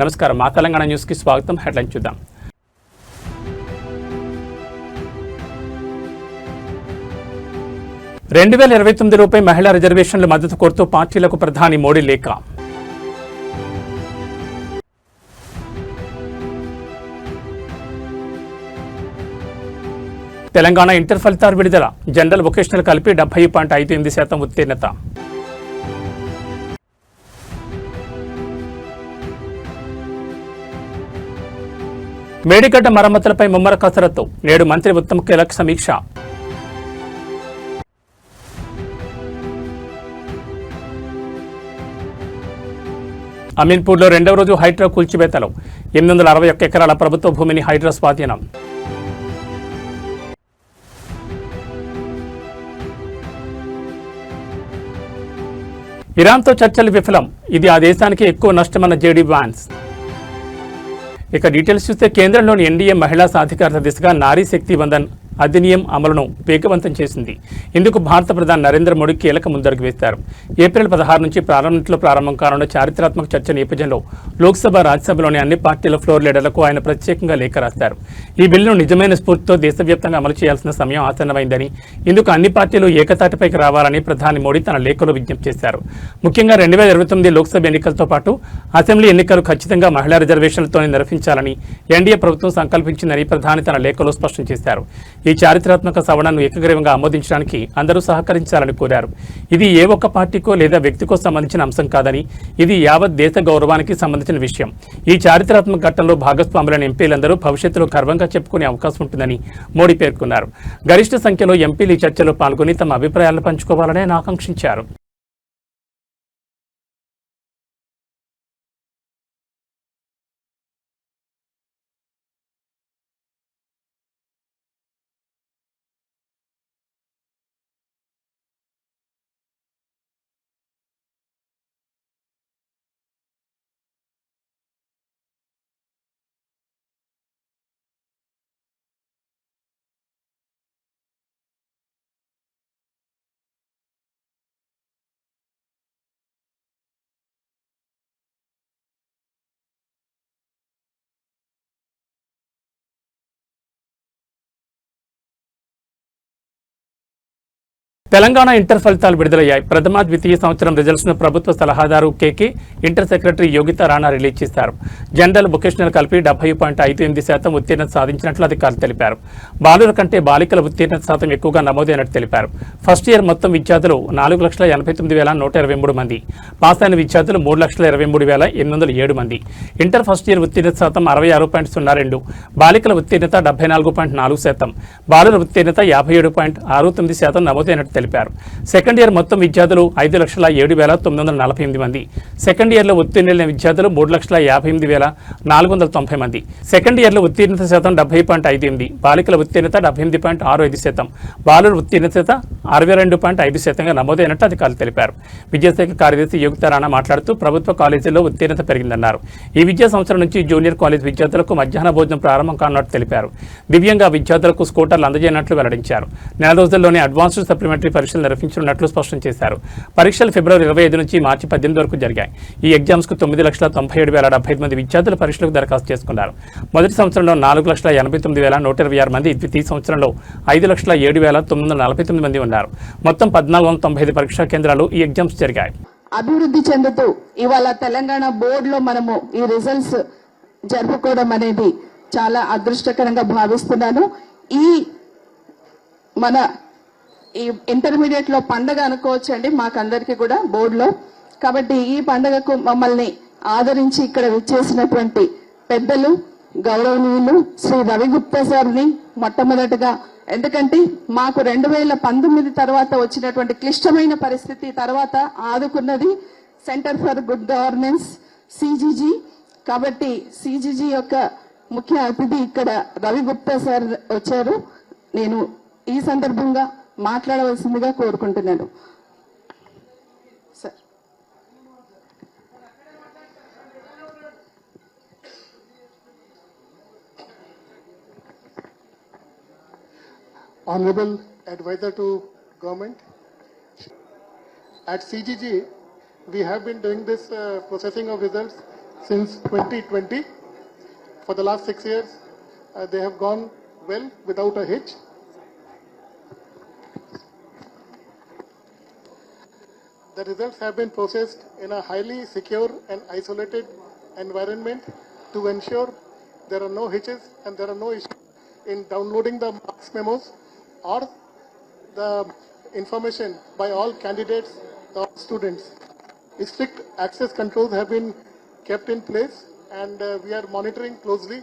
నమస్కారం, మా తెలంగాణ న్యూస్ కి స్వాగతం. హెడ్లైన్ చూద్దాం. ₹2029 మహిళా రిజర్వేషన్ల మద్దతు కోరుతూ పార్టీలకు ప్రధాని మోడీ లేఖ. తెలంగాణ ఇంటర్ ఫలితాలు విడుదల. జనరల్ వొకేషనల్ కలిపి 70.58% ఉత్తీర్ణత. మేడిగడ్డ మరమ్మతులపై ముమ్మర కసరత్తు. నేడు మంత్రి ఉత్తమ్ కీలక సమీక్ష. అమీన్పూర్లో రెండవ రోజు హైడ్రా కూల్చివేతలు. 861 ఎకరాల ప్రభుత్వ భూమిని హైడ్రా స్వాధీనం. ఇరాన్తో చర్చలు విఫలం. ఇది ఆ దేశానికి ఎక్కువ నష్టమన్న జేడీ వాన్స్. ఇక డీటెయిల్స్ చూస్తే కేంద్రంలోని ఎన్డీఏ మహిళా సాధికారత దిశగా నారీ శక్తి వందన్ అధినియం అమలును వేగవంతం చేసింది. ఇందుకు భారత ప్రధాని నరేంద్ర మోడీ కీలక ముందడుగు వేశారు. ఏప్రిల్ 16 నుంచి పార్లమెంట్లో ప్రారంభం కానున్న చారిత్రాత్మక చర్చ నేపథ్యంలో లోక్సభ, రాజ్యసభలోని అన్ని పార్టీల ఫ్లోర్ లీడర్లకు ఆయన ప్రత్యేకంగా లేఖ రాశారు. ఈ బిల్లును నిజమైన స్ఫూర్తితో దేశవ్యాప్తంగా అమలు చేయాల్సిన సమయం ఆసన్నమైందని, ఇందుకు అన్ని పార్టీలు ఏకతాటిపైకి రావాలని ప్రధాని మోడీ తన లేఖలో విజ్ఞప్తి చేశారు. ముఖ్యంగా 2029 లోక్సభ ఎన్నికలతో పాటు అసెంబ్లీ ఎన్నికలు ఖచ్చితంగా మహిళా రిజర్వేషన్లతోనే నిర్వహించాలని ఎన్డీఏ ప్రభుత్వం సంకల్పించిందని ప్రధాని తన లేఖలో స్పష్టం చేశారు. ఈ చారిత్రాత్మక సవరణను ఏకగ్రీవంగా ఆమోదించడానికి అందరూ సహకరించాలని కోరారు. ఇది ఏ ఒక్క పార్టీకో లేదా వ్యక్తికో సంబంధించిన అంశం కాదని, ఇది యావత్ దేశ గౌరవానికి సంబంధించిన విషయం. ఈ చారిత్రాత్మక ఘట్టంలో భాగస్వాములైన ఎంపీలందరూ భవిష్యత్తులో గర్వంగా చెప్పుకునే అవకాశం ఉంటుందని మోడీ పేర్కొన్నారు. గరిష్ట సంఖ్యలో ఎంపీలు ఈ చర్చలో పాల్గొని తమ అభిప్రాయాలను పంచుకోవాలని ఆయన ఆకాంక్షించారు. తెలంగాణ ఇంటర్ ఫలితాలు విడుదలయ్యాయి. ప్రథమ, ద్వితీయ సంవత్సరం రిజల్ట్స్ ను ప్రభుత్వ సలహాదారు KK, inter secretary Yogita Rana release చేశారు. జనరల్ వొకేషనల్ కలిపి 70.58% ఉత్తీర్ణత సాధించినట్లు అధికారులు తెలిపారు. బాలుర కంటే బాలికల ఉత్తీర్ణత శాతం ఎక్కువగా నమోదైనట్టు తెలిపారు. ఫస్ట్ ఇయర్ మొత్తం విద్యార్థులు 4,89,123 మంది, పాస్ అయిన విద్యార్థులు 3,23,807 మంది. ఇంటర్ ఫస్ట్ ఇయర్ ఉత్తీర్ణత శాతం 66.02, బాలికల ఉత్తీర్ణత 74.4%, బాలుర ఉత్తీర్ణత 57.69% నమోదైనట్టు తెలిపారు. సెకండ్ ఇయర్ మొత్తం విద్యార్థులు 5,07,948 మంది, సెకండ్ ఇయర్లో ఉత్తీర్ణులైన విద్యార్థులు 3,58,490 మంది. సెకండ్ ఇయర్లో ఉత్తీర్ణత శాతం 70.58, బాలికల ఉత్తీర్ణత 78.65%, బాలుర ఉత్తీర్ణత 62.5%గా నమోదైనట్టు అధికారులు తెలిపారు. విద్యాశాఖ కార్యదర్శి యోగితా రాణా మాట్లాడుతూ ప్రభుత్వ కాలేజీల్లో ఉత్తీర్ణత పెరిగిందన్నారు. ఈ విద్యా సంవత్సరం నుంచి జూనియర్ కాలేజ్ విద్యార్థులకు మధ్యాహ్న భోజనం ప్రారంభం కానున్నట్టు తెలిపారు. దివ్యంగా విద్యార్థులకు స్కూటర్లు అందజేయనట్లు వెల్లడించారు. నెల రోజుల్లోనే అడ్వాన్స్డ్ సప్లిమెంటరీ పరీక్షలు నిర్వహించనున్నట్లు స్పష్టం చేశారు. పరీక్షలు ఫిబ్రవరి 25 నుంచి మార్చి 18 వరకు జరిగాయి. ఈ ఎగ్జామ్స్ కు 9,97,075 మంది విద్యార్థులు పరీక్షలకు దరఖాస్తు చేసుకున్నారు. మొదటి సంవత్సరంలో 4,89,126 మంది, ద్వితీయ సంవత్సరంలో 5,07,949 మంది ఉన్నారు. మొత్తం 1,495 పరీక్షా కేంద్రాలు ఈ ఎగ్జామ్స్ జరిగాయి. అభివృద్ధి చెందుతూ ఇవాళ తెలంగాణ బోర్డులో మనము ఈ రిజల్ట్స్ జరుపుకోవడం అనేది చాలా అదృష్టకరంగా భావిస్తున్నాను. ఈ మన ఈ ఇంటర్మీడియట్ లో పండగ అనుకోవచ్చండి మాకందరికి కూడా బోర్డులో. కాబట్టి ఈ పండగకు మమ్మల్ని ఆదరించి ఇక్కడ విచ్చేసినటువంటి పెద్దలు, గౌరవనీయులు శ్రీ రవి గుప్తా సార్ని మొట్టమొదటిగా, ఎందుకంటే మాకు 2019 తర్వాత వచ్చినటువంటి క్లిష్టమైన పరిస్థితి తర్వాత ఆదుకున్నది centre for good governance CGG. కాబట్టి సిజిజి యొక్క ముఖ్య అతిథి ఇక్కడ రవి గుప్తా సార్ వచ్చారు. నేను ఈ సందర్భంగా మాట్లాడవలసిందిగా కోరుకుంటున్నాను. Sir, Honorable Advisor to Government, at CGG we have been doing this processing of results since 2020. For the last 6 years, they have gone well without a hitch. The results have been processed in a highly secure and isolated environment to ensure there are no hitches and there are no issues in downloading the marks memos or the information by all candidates or students. Strict access controls have been kept in place, and we are monitoring closely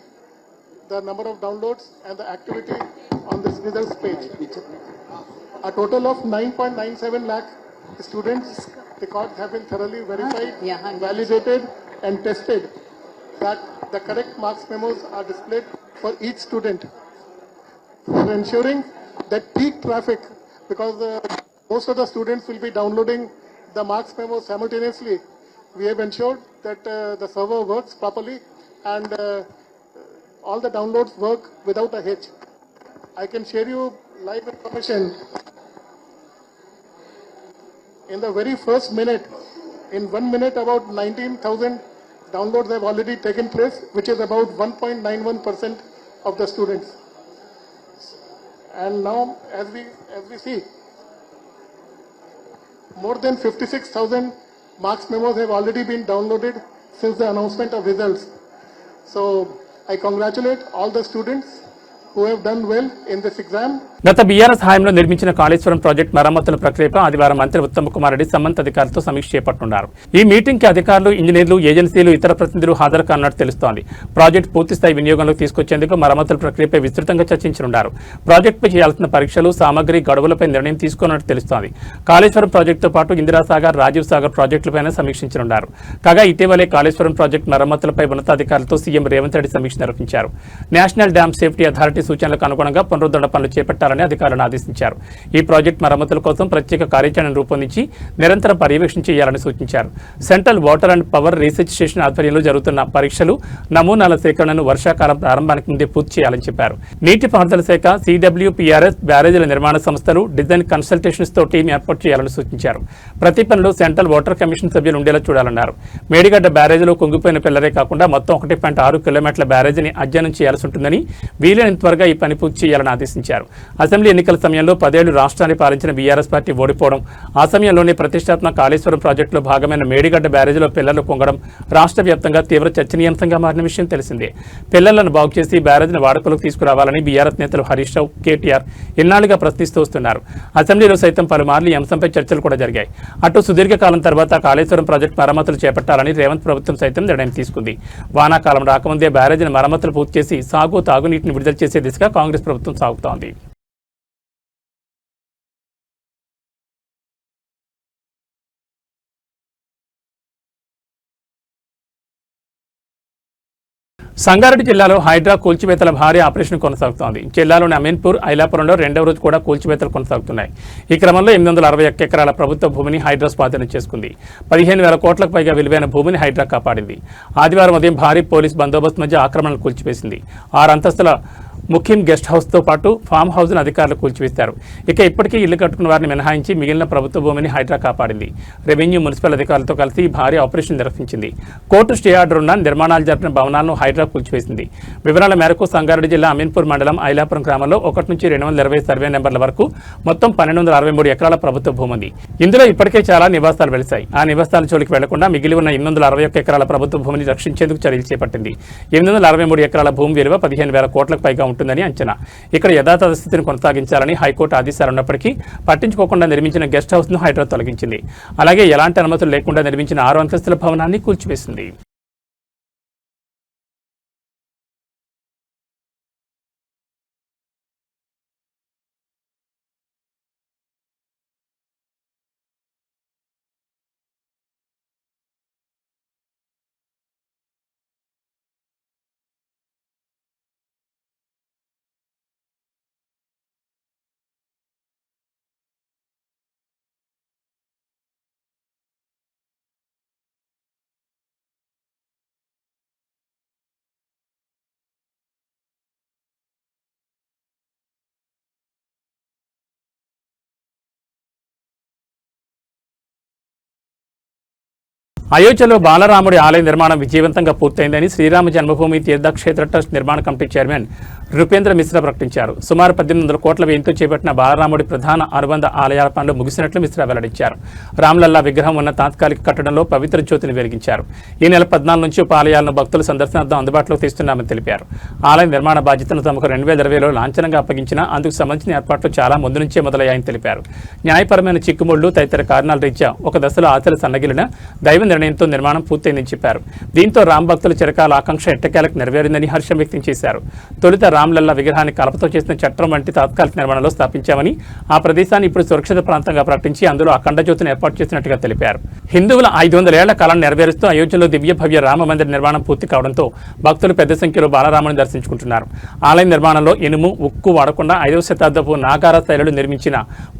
the number of downloads and the activity on this results page. A total of 9.97 lakh students' records have been thoroughly verified, validated, and tested that the correct marks memos are displayed for each student. For ensuring that peak traffic, because most of the students will be downloading the marks memos simultaneously, we have ensured that the server works properly and all the downloads work without a hitch. I can share you live information. In the very first minute, in 1 minute, about 19,000 downloads have already taken place, which is about 1.91% of the students. And now, as we see, more than 56,000 marks memos have already been downloaded since the announcement of results. So I congratulate all the students who have done well in this exam. గత BRS హయాంలో నిర్మించిన Kaleshwaram project మరమ్మతుల ప్రక్రియపై ఆదివారం మంత్రి ఉత్తమ్ కుమార్ రెడ్డి సంబంధిత అధికారులతో సమీక్ష చేపట్టనున్నారు. ఈ మీటింగ్ కి అధికారులు, ఇంజనీర్లు, ఏజెన్సీలు, ఇతర ప్రతినిధులు హాజరు కానున్నట్టు తెలుస్తోంది. ప్రాజెక్టు పూర్తిస్థాయి వినియోగంలోకి తీసుకొచ్చేందుకు మరమ్మతుల ప్రక్రియపై విస్తృతంగా చర్చించనున్నారు. ప్రాజెక్టుపై చేయాల్సిన పరీక్షలు, సామగ్రి, గడువులపై నిర్ణయం తీసుకున్నట్టు తెలుస్తోంది. కాళేశ్వరం ప్రాజెక్టుతో పాటు ఇందిరాసాగర్, రాజీవ్ సాగర్ ప్రాజెక్టులపైన సమీక్షించనున్నారు. కాగా ఇటీవలే కాళేశ్వరం ప్రాజెక్టు మరమ్మతులపై ఉన్నతాధికారులతో సీఎం రేవంత్ రెడ్డి సమీక్ష నిర్వహించారు. నేషనల్ డ్యామ్ సేఫ్టీ అథారిటీ సూచనలకు అనుగుణంగా పునరుద్ధరణ పనులు చేపట్టాలని అధికారులను ఆదేశించారు. ఈ ప్రాజెక్టు మరమ్మతుల కోసం ప్రత్యేక కార్యాచరణ రూపొందించి నిరంతర పర్యవేక్షణ చేయాలని సూచించారు. Central water and power research station ఆధ్వర్యంలో జరుగుతున్న పరీక్షలు, నమూనాల సేకరణను వర్షాకాలం ప్రారంభానికి ముందే పూర్తి చేయాలని చెప్పారు. నీటిపారుదల శాఖ, CWPRS, బ్యారేజీల నిర్మాణ సంస్థలు, డిజైన్ కన్సల్టేషన్స్ తో టీం ఏర్పాటు చేయాలని సూచించారు. ప్రతి పనిలో సెంట్రల్ వాటర్ కమిషన్ సభ్యులు ఉండేలా చూడాలన్నారు. మేడిగడ్డ బ్యారేజీలో కుంగిపోయిన పిల్లరే కాకుండా మొత్తం 1.6 కిలోమీటర్ల బ్యారేజీని అధ్యయనం చేయాల్సి ఉంటుందని, వీలైనంత త్వరగా ఈ పని పూర్తి చేయాలని ఆదేశించారు. అసెంబ్లీ ఎన్నికల సమయంలో 10 ఏళ్లు రాష్ట్రాన్ని పాలించిన బీఆర్ఎస్ పార్టీ ఓడిపోవడం, ఆ సమయంలోనే ప్రతిష్టాత్మక కాళేశ్వరం ప్రాజెక్టులో భాగమైన మేడిగడ్డ బ్యారేజీలో పిల్లలు పొంగడం రాష్ట్ర వ్యాప్తంగా తీవ్ర చర్చనీయాంశంగా మారిన విషయం తెలిసిందే. పిల్లలను బాగు చేసి బ్యారేజీని వాడుకలోకి తీసుకురావాలని బీఆర్ఎస్ నేతలు హరీష్ రావు, కేటీఆర్ ఇన్నాళ్లుగా ప్రశ్నిస్తూ వస్తున్నారు. అసెంబ్లీలో సైతం పలుమార్లు ఈ అంశంపై చర్చలు కూడా జరిగాయి. అటు సుదీర్ఘకాలం తర్వాత కాళేశ్వరం ప్రాజెక్టు మరమ్మతులు చేపట్టాలని రేవంత్ ప్రభుత్వం సైతం నిర్ణయం తీసుకుంది. వానాకాలం రాకముందే బ్యారేజీని మరమ్మతులు పూర్తి చేసి సాగు, తాగునీటిని విడుదల చేసే దిశగా కాంగ్రెస్ ప్రభుత్వం సాగుతోంది. సంగారెడ్డి జిల్లాలో హైడ్రా కూల్చివేతల భారీ ఆపరేషన్ కొనసాగుతోంది. జిల్లాలోని అమీన్పూర్, ఐలాపురంలో 2వ రోజు కూడా కూల్చివేతలు కొనసాగుతున్నాయి. ఈ క్రమంలో 861 ఎకరాల ప్రభుత్వ భూమిని హైడ్రా స్వాధీనం చేసుకుంది. 15,000 కోట్లకు పైగా విలువైన భూమిని హైడ్రా కాపాడింది. ఆదివారం ఉదయం భారీ పోలీస్ బందోబస్తు మధ్య ఆక్రమణలు కూల్చివేసింది. 6 అంతస్తుల ముఖ్యం గెస్ట్ హౌస్తో పాటు ఫామ్ హౌస్ను అధికారులు కూల్చివేశారు. ఇక ఇప్పటికీ ఇల్లు కట్టుకున్న వారిని మినహాయించి మిగిలిన ప్రభుత్వ భూమిని హైడ్రా కాపాడింది. రెవెన్యూ, మున్సిపల్ అధికారులతో కలిసి భారీ ఆపరేషన్ నిర్వహించింది. కోర్టు స్టే ఆర్డర్ ఉన్న నిర్మాణాలు జరిపిన భవనాలను హైడ్రా కూల్చివేసింది. వివరాల మేరకు సంగారెడ్డి జిల్లా అమీన్పూర్ మండలం ఐలాపురం గ్రామంలో 1 నుంచి 220 సర్వే నెంబర్ల వరకు మొత్తం 1,263 ఎకరాల ప్రభుత్వ భూమి ఉంది. ఇందులో ఇప్పటికే చాలా నివాసాలు వెలిశాయి. ఆ నివాసాల జోలికి వెళ్లకుండా మిగిలి ఉన్న 861 ఎకరాల ప్రభుత్వ భూమిని రక్షించేందుకు చర్యలు చేపట్టింది. 863 ఎకరాల భూమి విలువ 15,000 కోట్లకు పైగా ఉంటుందని అంచనా. ఇక్కడ యథాతథ స్థితిని కొనసాగించాలని హైకోర్టు ఆదేశాలు ఉన్నప్పటికీ పట్టించుకోకుండా నిర్మించిన గెస్ట్ హౌస్ ను హైడ్రా తొలగించింది. అలాగే ఎలాంటి అనుమతులు లేకుండా నిర్మించిన 6 అంతస్తుల భవనాన్ని కూల్చివేసింది. అయోధ్యలో బాలరాముడి ఆలయ నిర్మాణం విజయవంతంగా పూర్తయిందని శ్రీరామ జన్మభూమి తీర్థక్షేత్ర ట్రస్ట్ నిర్మాణ కమిటీ చైర్మన్ నృపేంద్ర మిశ్రా ప్రకటించారు. సుమారు 1800 కోట్ల వ్యయంతో చేపట్టిన బాలరాముడి ప్రధాన అనుబంధ ఆలయాల పనులు ముగిసినట్లు మిశ్రా వెల్లడించారు. రామ్లల్లా విగ్రహం ఉన్న తాత్కాలిక కట్టడంలో పవిత్ర జ్యోతిని వెలిగించారు. ఈ నెల 14 నుంచి ఉప ఆలయాలను భక్తుల సందర్శనార్థం అందుబాటులోకి తెస్తున్నామని తెలిపారు. ఆలయ నిర్మాణ బాధ్యతను తమకు 2020లో లాంఛనంగా అప్పగించినా అందుకు సంబంధించిన ఏర్పాట్లు చాలా ముందు నుంచే మొదలయ్యాయని తెలిపారు. న్యాయపరమైన చిక్కుముళ్లు తదితర కారణాల రీత్యా ఒక దశలో ఆశలు సన్నగిలిన దైవ నిర్ణయంతో నిర్మాణం పూర్తయిందని చెప్పారు. దీంతో రామ్ భక్తుల చిరకాల ఆకాంక్ష ఎట్టకేలకు నెరవేరిందని హర్షం వ్యక్తం చేశారు. తొలుత రామ్లల్లా విగ్రహాన్ని కలపతో చేసిన చట్రం వంటి తాత్కాలిక నిర్మాణంలో స్థాపించామని, ఆ ప్రదేశాన్ని ఇప్పుడు సురక్షిత ప్రాంతంగా ప్రకటించి అందులో అఖండ జ్యోతిని ఏర్పాటు చేసినట్టుగా తెలిపారు. హిందువుల 500 ఏళ్ల కాలం నెరవేరుస్తూ అయోధ్యలో దివ్య భవ్య రామ మందిర నిర్మాణం పూర్తి కావడంతో భక్తులు పెద్ద సంఖ్యలో బాలరాముని దర్శించుకుంటున్నారు. ఆలయ నిర్మాణంలో ఇనుము, ఉక్కు వాడకుండా 5వ శతాబ్దపు నాగార శైలిలో నిర్మించిన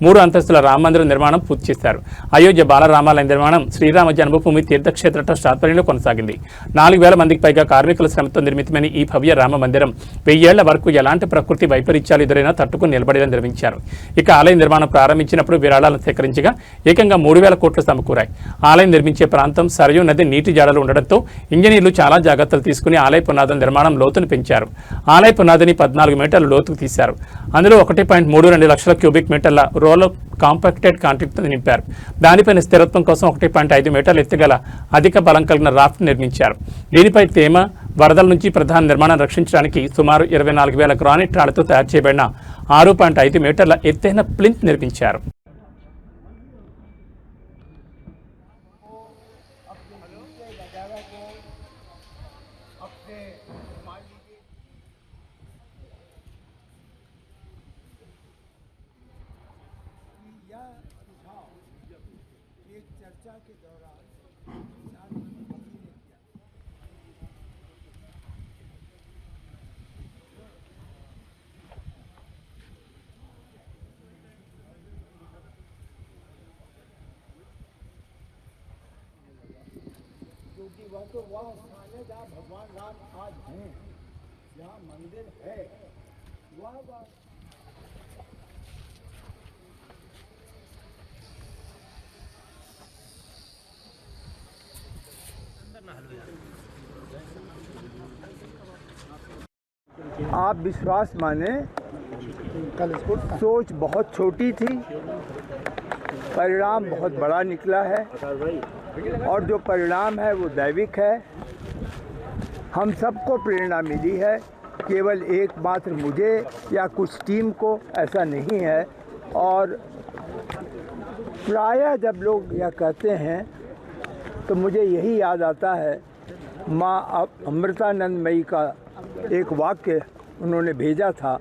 3 అంతస్తుల రామ మందిర నిర్మాణం పూర్తి చేశారు. అయోధ్య బాలరామాలయ నిర్మాణం శ్రీరామ జన్మభూమి తీర్థక్షేత్ర ట్రస్ట్ ఆధ్వర్యంలో కొనసాగింది. 4000 మందికి పైగా కార్మికుల శ్రమతో నిర్మితమైన ఈ భవ్య రామ మందిరం 1000 ఏళ్ల వరకు ఎలాంటి ప్రకృతి వైపరీత్యాలు ఎదురైనా తట్టుకుని నిలబడేలా నిర్మించారు. ఇక ఆలయ నిర్మాణం ప్రారంభించినప్పుడు విరాళాలను సేకరించగా ఏకంగా 3000 కోట్లు సమకూరాయి. ఆలయం నిర్మించే ప్రాంతం సరయూ నది నీటి జాడలు ఉండడంతో ఇంజనీర్లు చాలా జాగ్రత్తలు తీసుకుని ఆలయ పునాదుల నిర్మాణం లోతును పెంచారు. ఆలయ పునాదిని 14 మీటర్ల లోతుకు తీశారు. అందులో 1.32 లక్షల క్యూబిక్ మీటర్ల రోలో కాంపాక్టెడ్ కాంక్రీట్తో నింపారు. దానిపైన స్థిరత్వం కోసం 1.5 మీటర్ల ఎత్తుగల అధిక బలం కలిగిన రాఫ్ట్ నిర్మించారు. దీనిపై తేమ, వరదల నుంచి ప్రధాన నిర్మాణం రక్షించడానికి సుమారు 24,000 గ్రానైట్ రాళ్లతో తయారు చేయబడిన 6.5 మీటర్ల ఎత్తైన ప్లింత్ నిర్మించారు. चर्चा के दौरान क्योंकि वह तो वह स्थान है जहाँ भगवान राम आज हैं, जहाँ मंदिर है वह आप विश्वास माने सोच बहुत छोटी थी, परिणाम बहुत बड़ा निकला है और जो परिणाम है वो दैविक है। हम सबको प्रेरणा मिली है, केवल एकमात्र मुझे या कुछ टीम को ऐसा नहीं है। और प्रायः जब लोग यह कहते हैं तो मुझे यही याद आता है, माँ अमृतानंदमयी का एक वाक्य उन्होंने भेजा था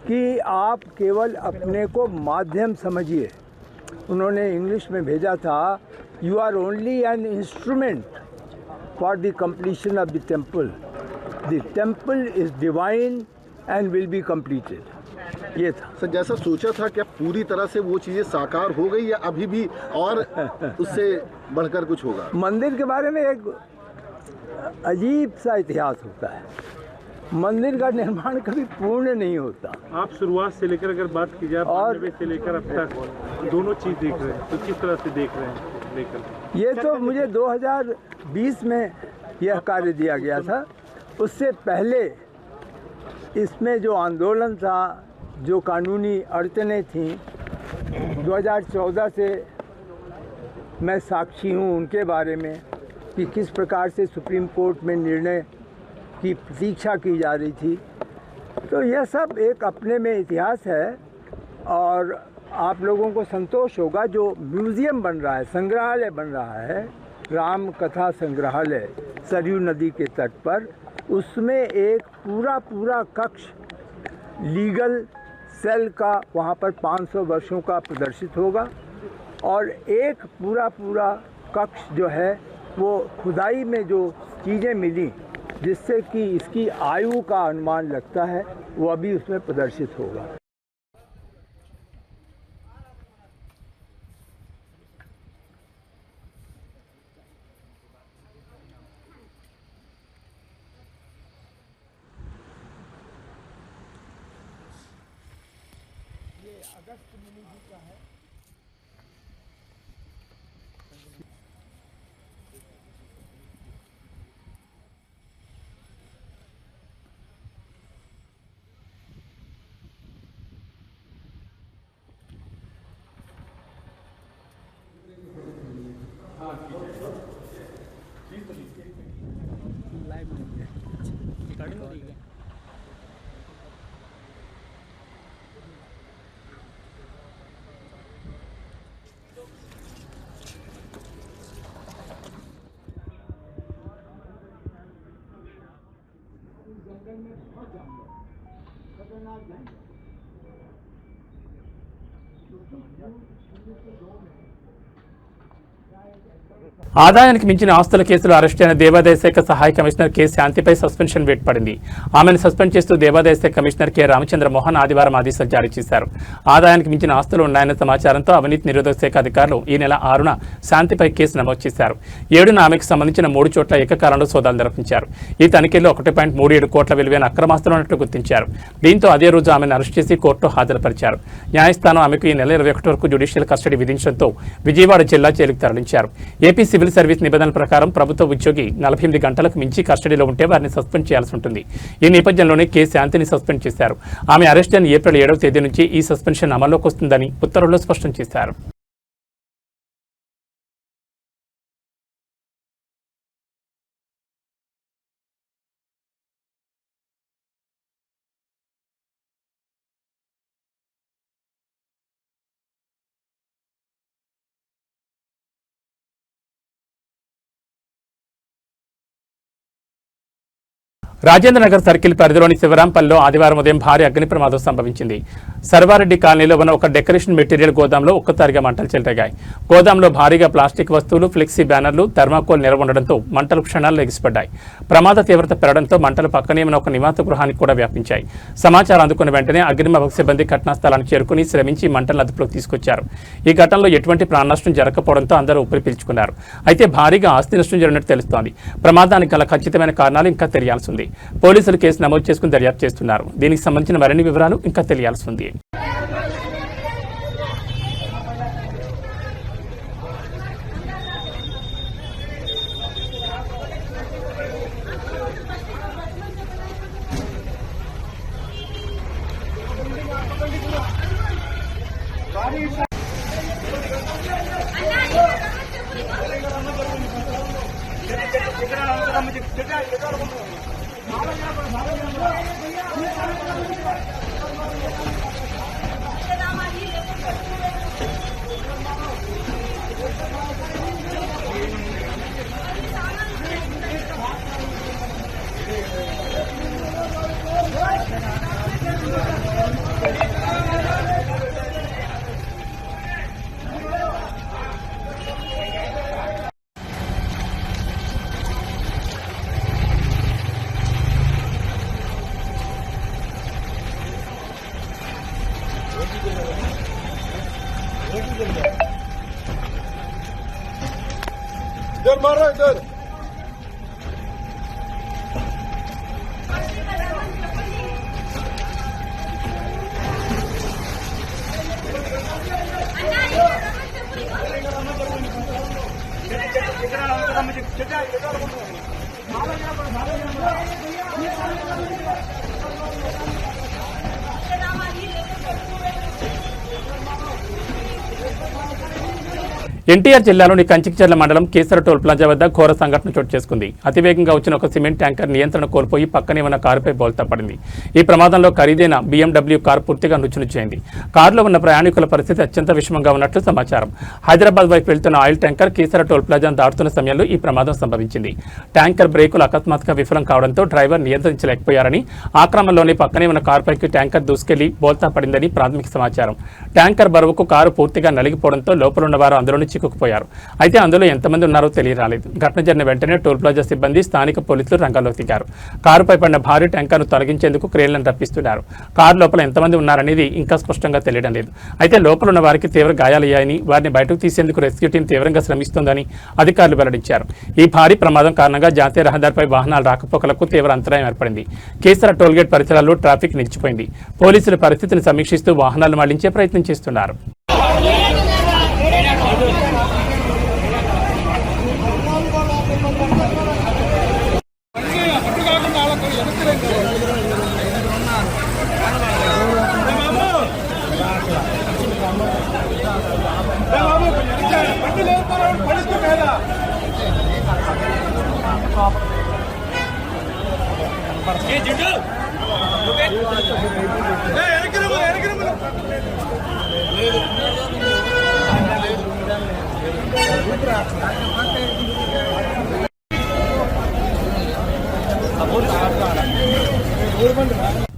कि आप केवल अपने को माध्यम समझिए। उन्होंने इंग्लिश में भेजा था, you are only an instrument for the completion of the temple is divine and will be completed. ये था सर, जैसा सोचा था क्या पूरी तरह से वो चीज़ें साकार हो गई या अभी भी और उससे बढ़कर कुछ होगा? मंदिर के बारे में एक अजीब सा इतिहास होता है, मंदिर का निर्माण कभी पूर्ण नहीं होता। आप शुरुआत से लेकर अगर बात की जाए और से लेकर अब तक दोनों चीज़ देख रहे हैं, तो किस तरह से देख रहे हैं लेकर? ये तो मुझे 2020 में यह कार्य दिया गया था। उससे पहले इसमें जो आंदोलन था, जो कानूनी अड़चनें थीं, 2014 से मैं साक्षी हूँ उनके बारे में कि किस प्रकार से सुप्रीम कोर्ट में निर्णय की प्रतीक्षा की जा रही थी। तो यह सब एक अपने में इतिहास है और आप लोगों को संतोष होगा, जो म्यूज़ियम बन रहा है, संग्रहालय बन रहा है, राम कथा संग्रहालय सरयू नदी के तट पर, उसमें एक पूरा कक्ष लीगल सेल का वहाँ पर 500 वर्षों का प्रदर्शित होगा और एक पूरा कक्ष जो है वो खुदाई में जो चीज़ें मिली जिससे कि इसकी आयु का अनुमान लगता है, वो अभी उसमें प्रदर्शित होगा। ये अगस्त मुनि जी का है। ఆదాయానికి మించిన ఆస్తుల కేసులో అరెస్ట్ అయిన దేవాదాయ శాఖ సహాయ కమిషనర్ కె శాంతిపై సస్పెన్షన్ వేటు పడింది. ఆమెను సస్పెండ్ చేస్తూ దేవాదాయ శాఖ కమిషనర్ కె రామచంద్ర మోహన్ ఆదివారం ఆదేశాలు జారీ చేశారు. ఆదాయానికి మించిన ఆస్తులు ఉన్నాయన్న సమాచారంతో అవినీతి నిరోధక శాఖ అధికారులు ఈ నెల 6న శాంతిపై కేసు నమోదు చేశారు. 7న ఆమెకు సంబంధించిన 3 చోట్ల ఏకకాలంలో సోదాలు నిర్వహించారు. ఈ తనిఖీల్లో 1.37 కోట్ల విలువైన అక్రమాస్తులు ఉన్నట్లు గుర్తించారు. దీంతో అదే రోజు ఆమెను అరెస్ట్ చేసి కోర్టులో హాజరుపరిచారు. న్యాయస్థానం ఆమెకు ఈ నెల 21 వరకు జ్యుడిషియల్ కస్టడీ విధించడంతో విజయవాడ జిల్లా జైలుకు తరలించారు. ఏపీ సివిల్ సర్వీస్ నిబంధనల ప్రకారం ప్రభుత్వ ఉద్యోగి 48 గంటలకు మించి కస్టడీలో ఉంటే వారిని సస్పెండ్ చేయాల్సి ఉంటుంది. ఈ నేపథ్యంలోనే కె శాంతిని సస్పెండ్ చేశారు. ఆమె అరెస్ట్ అయిన ఏప్రిల్ 7వ తేదీ నుంచి ఈ సస్పెన్షన్ అమల్లోకి వస్తుందని ఉత్తర్వుల్లో స్పష్టం చేశారు. రాజేంద్రనగర్ సర్కిల్ పరిధిలోని శివరాంపల్లిలో ఆదివారం ఉదయం భారీ అగ్ని ప్రమాదం సంభవించింది. సర్వారెడ్డి కాలనీలో ఉన్న ఒక డెకరేషన్ మెటీరియల్ గోదాంలో ఒక్కసారిగా మంటలు చెలరేగాయి. గోదాంలో భారీగా ప్లాస్టిక్ వస్తువులు, ఫ్లెక్సీ బ్యానర్లు, థర్మాకోల్ నిల్వ ఉండడంతో మంటలు క్షణాల్లో ఎగిసిపడ్డాయి. ప్రమాద తీవ్రత పెరగడంతో మంటలు పక్కనే ఉన్న ఒక నివాస గృహానికి కూడా వ్యాపించాయి. సమాచారం అందుకున్న వెంటనే అగ్నిమాపక సిబ్బంది ఘటనా స్థలానికి చేరుకుని శ్రమించి మంటలను అదుపులోకి తీసుకొచ్చారు. ఈ ఘటనలో ఎటువంటి ప్రాణ నష్టం జరగకపోవడంతో అందరూ ఊపిరి పీల్చుకున్నారు. అయితే భారీగా ఆస్తి నష్టం జరిగినట్టు తెలుస్తోంది. ప్రమాదానికి గల ఖచ్చితమైన కారణాలు ఇంకా తెలియాల్సి ఉంది. పోలీసులు కేసు నమోదు చేసుకుని దర్యాప్తు చేస్తున్నారు. దీనికి సంబంధించిన మరిన్ని వివరాలు ఇంకా తెలియాల్సి ఉంది. इधर मारो इधर ఎన్టీఆర్ జిల్లాలోని కంచికచర్ల మండలం కేసర టోల్ ప్లాజా వద్ద ఘోర సంఘటన చోటు చేసుకుంది. అతివేగంగా వచ్చిన ఒక సిమెంట్ ట్యాంకర్ నియంత్రణ కోల్పోయి పక్కనే ఉన్న కారుపై బోల్తా పడింది. ఈ ప్రమాదంలో ఖరీదైన BMW కారు పూర్తిగా నుచ్చునుచ్చైంది. కారులో ఉన్న ప్రయాణికుల పరిస్థితి అత్యంత విషమంగా ఉన్నట్లు సమాచారం. హైదరాబాద్ వైపు వెళ్తున్న ఆయిల్ ట్యాంకర్ కేసర టోల్ ప్లాజాను దాటుతున్న సమయంలో ఈ ప్రమాదం సంభవించింది. ట్యాంకర్ బ్రేకులు అకస్మాత్తుగా విఫలం కావడంతో డ్రైవర్ నియంత్రించలేకపోయారని, ఆ క్రమంలోనే పక్కనే ఉన్న కారుపైకి ట్యాంకర్ దూసుకెళ్లి బోల్తా పడిందని ప్రాథమిక సమాచారం. ట్యాంకర్ బరువుకు కారు పూర్తిగా నలిగిపోవడంతో లోపలున్న వారు అందులోని చిక్కుకుపోయారు. అయితే అందులో ఎంతమంది ఉన్నారో తెలియరాలేదు. ఘటన జరిగిన వెంటనే టోల్ ప్లాజా సిబ్బంది, స్థానిక పోలీసులు రంగంలోకి దిగారు. కారుపై పడిన భారీ ట్యాంకర్ను తొలగించేందుకు క్రేన్లను రప్పిస్తున్నారు. కారు లోపల ఎంతమంది ఉన్నారనేది ఇంకా స్పష్టంగా తెలియడం లేదు. అయితే లోపల ఉన్న వారికి తీవ్ర గాయాలయ్యాయని, వారిని బయటకు తీసేందుకు రెస్క్యూ టీం తీవ్రంగా శ్రమిస్తోందని అధికారులు వెల్లడించారు. ఈ భారీ ప్రమాదం కారణంగా జాతీయ రహదారిపై వాహనాల రాకపోకలకు తీవ్ర అంతరాయం ఏర్పడింది. కేసర టోల్గేట్ పరిసరాల్లో ట్రాఫిక్ నిలిచిపోయింది. పోలీసులు పరిస్థితిని సమీక్షిస్తూ వాహనాలు మళ్లించే ప్రయత్నం చేస్తున్నారు.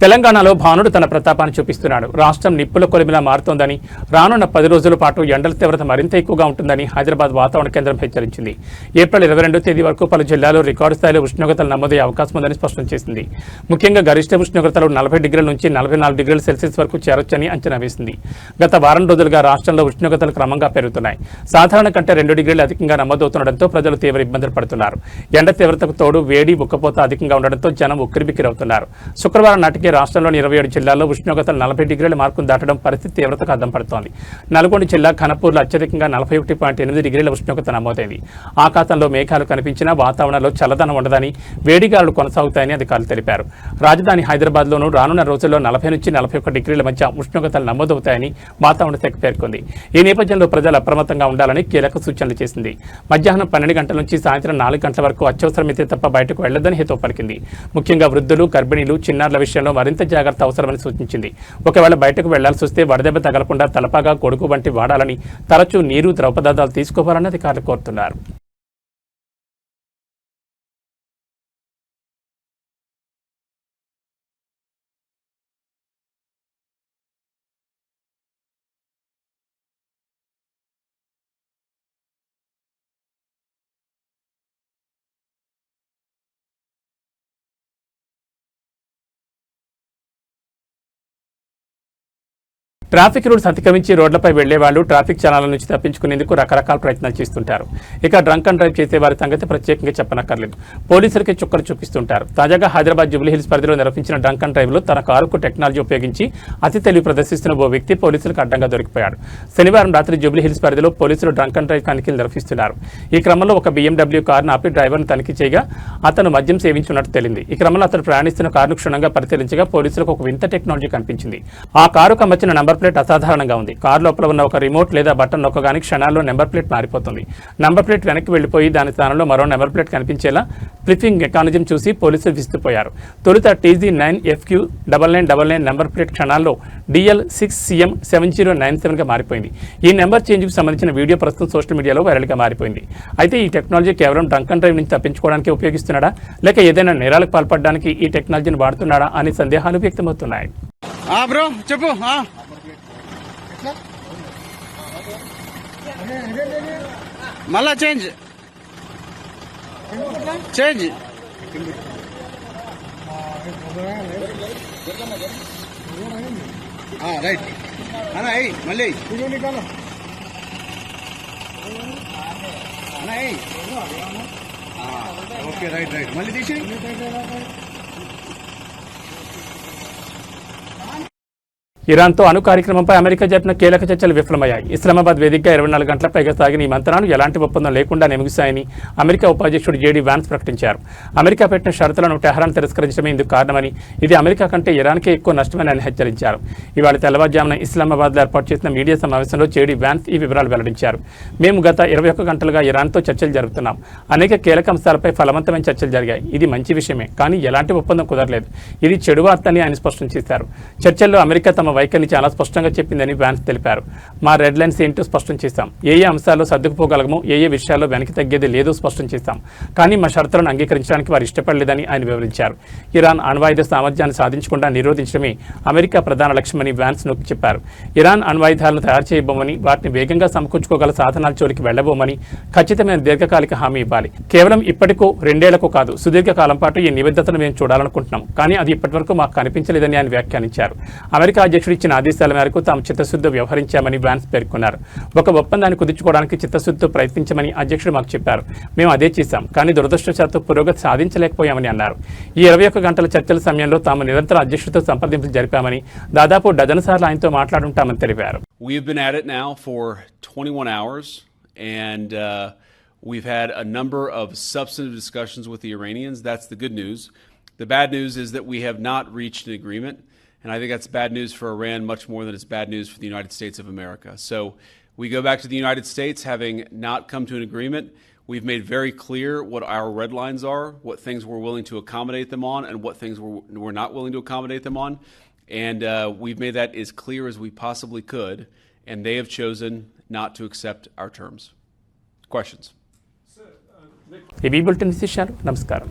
తెలంగాణలో భానుడు తన ప్రతాపాన్ని చూపిస్తున్నాడు. రాష్ట్రం నిప్పుల కొలిమిలా మారుతోందని, రానున్న 10 రోజుల పాటు ఎండల తీవ్రత మరింత ఎక్కువగా ఉంటుందని హైదరాబాద్ వాతావరణ కేంద్రం హెచ్చరించింది. ఏప్రిల్ 22వ తేదీ వరకు పలు జిల్లాల్లో రికార్డు స్థాయిలో ఉష్ణోగ్రతలు నమోదయ్యే అవకాశం ఉందని స్పష్టం చేసింది. ముఖ్యంగా గరిష్ట ఉష్ణోగ్రతలు 40 డిగ్రీల నుంచి 44 డిగ్రీల సెల్సియస్ వరకు చేరొచ్చని అంచనా వేసింది. గత వారం రోజులుగా రాష్ట్రంలో ఉష్ణోగ్రతలు క్రమంగా పెరుగుతున్నాయి. సాధారణ కంటే 2 డిగ్రీలు అధికంగా నమోదవుతుండటంతో ప్రజలు తీవ్ర ఇబ్బందులు పడుతున్నారు. ఎండ తీవ్రతకు తోడు వేడి, ఉక్కపోత అధికంగా ఉండడంతో జనం ఉక్కిరిబిక్కిరవుతున్నారు. శుక్రవారం నాటికి రాష్ట్రంలోని 27 జిల్లాల్లో ఉష్ణోగ్రతలు 40 డిగ్రీల మార్కును దాటడం పరిస్థితి తీవ్రతకు అద్దం పడుతోంది. నల్గొండ జిల్లా ఖనపూర్లో అత్యధికంగా 41.8 డిగ్రీల ఉష్ణోగ్రత నమోదైంది. ఆకాశంలో మేఘాలు కనిపించినా వాతావరణంలో చల్లదనం ఉండదని, వేడిగాలులు కొనసాగుతాయని అధికారులు తెలిపారు. రాజధాని హైదరాబాద్లోనూ రానున్న రోజుల్లో 40 నుంచి 41 డిగ్రీల మధ్య ఉష్ణోగ్రతలు నమోదవుతాయని వాతావరణ శాఖ పేర్కొంది. ఈ నేపథ్యంలో ప్రజలు అప్రమత్తంగా ఉండాలని కీలక సూచనలు చేసింది. మధ్యాహ్నం 12 గంటల నుంచి సాయంత్రం 4 గంటల వరకు అత్యవసరమైతే తప్ప బయటకు వెళ్లొద్దని హితవు పలికింది. ముఖ్యంగా వృద్ధులు, గర్భిణీలు, చిన్నారుల విషయంలో మరింత జాగ్రత్త అవసరమని సూచించింది. ఒకవేళ బయటకు వెళ్లాల్సి వస్తే వడదెబ్బ తగలకుండా తలపాగా, గొడుగు వంటి వాడాలని, తరచూ నీరు, ద్రవ పదార్థాలు తీసుకోవాలని అధికారులు కోరుతున్నారు. ట్రాఫిక్ రూల్స్ అతిక్రమించి రోడ్లపై వెళ్లే వాళ్ళు ట్రాఫిక్ చలాల నుంచి తప్పించుకునేందుకు రకరకాల ప్రయత్నాలు చేస్తుంటారు. ఇక డ్రంక్ అండ్ డ్రైవ్ చేసే వారి సంగతి ప్రత్యేకంగా చెప్పనక్కర్లేదు. పోలీసులకి చుక్కలు చూపిస్తుంటారు. తాజాగా హైదరాబాద్ జూబ్లీహిల్స్ పరిధిలో నిర్వహించిన డ్రంక్ అండ్ డ్రైవ్ లో తన కారుకు టెక్నాలజీ ఉపయోగించి అతి తెలివి ప్రదర్శిస్తున్న ఓ వ్యక్తి పోలీసులకు అడ్డంగా దొరికిపోయాడు. శనివారం రాత్రి జూబ్లీహిల్స్ పరిధిలో పోలీసులు డ్రంక్ అండ్ డ్రైవ్ తనిఖీలు నిర్వహిస్తున్నారు. ఈ క్రమంలో ఒక BMW కారును ఆపి డ్రైవర్ను తనిఖీ చేయగా అతను మద్యం సేవించున్నట్టు తేలింది. ఈ క్రమంలో అతను ప్రయాణిస్తున్న కారును క్షుణ్ణంగా పరిశీలించగా పోలీసులకు ఒక వింత టెక్నాలజీ కనిపించింది. ఆ కారుకు అమర్చిన నంబర్ ప్లేట్ అసాధారణంగా ఉంది. కారు లోపల ఉన్న ఒక రిమోట్ లేదా బటన్ నొక్కగానే క్షణాల్లో నెంబర్ ప్లేట్ మారిపోతుంది. నంబర్ ప్లేట్ వెనక్కి వెళ్లిపోయి దాని స్థానంలో మరో నెంబర్ ప్లేట్ కనిపించేలా ఫ్లిప్పింగ్ మెకానిజం చూసి పోలీసులు విస్తుపోయారు. తొలుత TZ9FQ9999 నెంబర్ ప్లేట్ క్షణాల్లో DL6CM7097గా మారిపోయింది. ఈ నెంబర్ చేంజ్కు సంబంధించిన వీడియో ప్రస్తుతం సోషల్ మీడియాలో వైరల్గా మారిపోయింది. అయితే ఈ టెక్నాలజీ కేవలం డ్రంక్ అండ్ డ్రైవ్ నుంచి తప్పించుకోవడానికి ఉపయోగిస్తున్నాడా, లేక ఏదైనా నేరాలకు పాల్పడడానికి ఈ టెక్నాలజీని వాడుతున్నాడా అనే సందేహాలు వ్యక్తమవుతున్నాయి. బ్రో చెప్పు. మళ్ళా చేంజ్ రైట్ అన్నా మళ్ళీ ఓకే రైట్ మళ్ళీ తీసి. ఇరాన్తో అణు కార్యక్రమంపై అమెరికా జరిపిన కీలక చర్చలు విఫలమయ్యాయి. ఇస్లామాబాద్ వేదికగా 24 గంటల పైగా సాగిన ఈ మంత్రాలు ఎలాంటి ఒప్పందం లేకుండానే ముగిశాయని అమెరికా ఉపాధ్యక్షుడు JD వాన్స్ ప్రకటించారు. అమెరికా పెట్టిన షరతులను టెహరాన్ తిరస్కరించడమే ఇందుకు కారణమని, ఇది అమెరికా కంటే ఇరాన్కే ఎక్కువ నష్టమని ఆయన హెచ్చరించారు. ఇవాళ తెల్లవారుజామున ఇస్లామాబాద్లో ఏర్పాటు చేసిన మీడియా సమావేశంలో JD వాన్స్ ఈ వివరాలు వెల్లడించారు. మేము గత 21 గంటలుగా ఇరాన్తో చర్చలు జరుపుతున్నాం. అనేక కీలక అంశాలపై ఫలవంతమైన చర్చలు జరిగాయి. ఇది మంచి విషయమే, కానీ ఎలాంటి ఒప్పందం కుదరలేదు. ఇది చెడు వార్త అని ఆయన స్పష్టం చేశారు. చర్చల్లో అమెరికా తమ వైఖరిని చాలా స్పష్టంగా చెప్పిందని వాన్స్ తెలిపారు. మా రెడ్ లైన్స్ ఏంటో స్పష్టం చేశాం. ఏ అంశాల్లో సర్దుకుపోగలమో, ఏ విషయాల్లో వెనక్కి తగ్గేది లేదో స్పష్టం చేశాం. కానీ మా షరతులను అంగీకరించడానికి వారు ఇష్టపడలేదని ఆయన వివరించారు. ఇరాన్ అణ్వాయుధ సామర్థ్యాన్ని సాధించకుండా నిరోధించడమే అమెరికా ప్రధాన లక్ష్యమని వాన్స్ నొక్కి చెప్పారు. ఇరాన్ అణ్వాయుధాలను తయారు చేయబోమని, వాటిని వేగంగా సమకూర్చుకోగల సాధనాల చోరికి వెళ్లబోమని ఖచ్చితమైన దీర్ఘకాలిక హామీ ఇవ్వాలి. కేవలం ఇప్పటికో 2 ఏళ్లకు కాదు, సుదీర్ఘకాలం పాటు ఈ నిబద్ధతను మేము చూడాలనుకుంటున్నాం. కానీ అది ఇప్పటివరకు మాకు కనిపించలేదని ఆయన వ్యాఖ్యానించారు. అమెరికా అధ్యక్షుడు ఇచ్చిన ఆదేశాల మేరకు తాము చిత్తశుద్ధితో వ్యవహరించామని వాన్స్ పేర్కొన్నారు. ఒక ఒప్పందాన్ని కుదుర్చుకోవడానికి చిత్తశుద్ధితో ప్రయత్నించమని అధ్యక్షుడు మాకు చెప్పారు. మేము అదే చేశాం, కానీ దురదృష్టవశాత్తు పురోగతి సాధించలేకపోయామని అన్నారు. ఈ 21 గంటల చర్చల సమయంలో తాము నిరంతరం అధ్యక్షుడితో సంప్రదింపులు జరిపామని, దాదాపు డజన్ సార్లు ఆయనతో మాట్లాడుంటామని తెలిపారు. We've been at it now for 21 hours, and we've had a number of substantive discussions with the Iranians. That's the good news. The bad news is that we have not reached an agreement, and I think that's bad news for Iran much more than it's bad news for the United States of America. So we go back to the United States having not come to an agreement. We've made very clear what our red lines are, what things we're willing to accommodate them on, and what things we're not willing to accommodate them on. And we've made that as clear as we possibly could, and they have chosen not to accept our terms. Questions? AB bulletin విశేషాలు. నమస్కారం.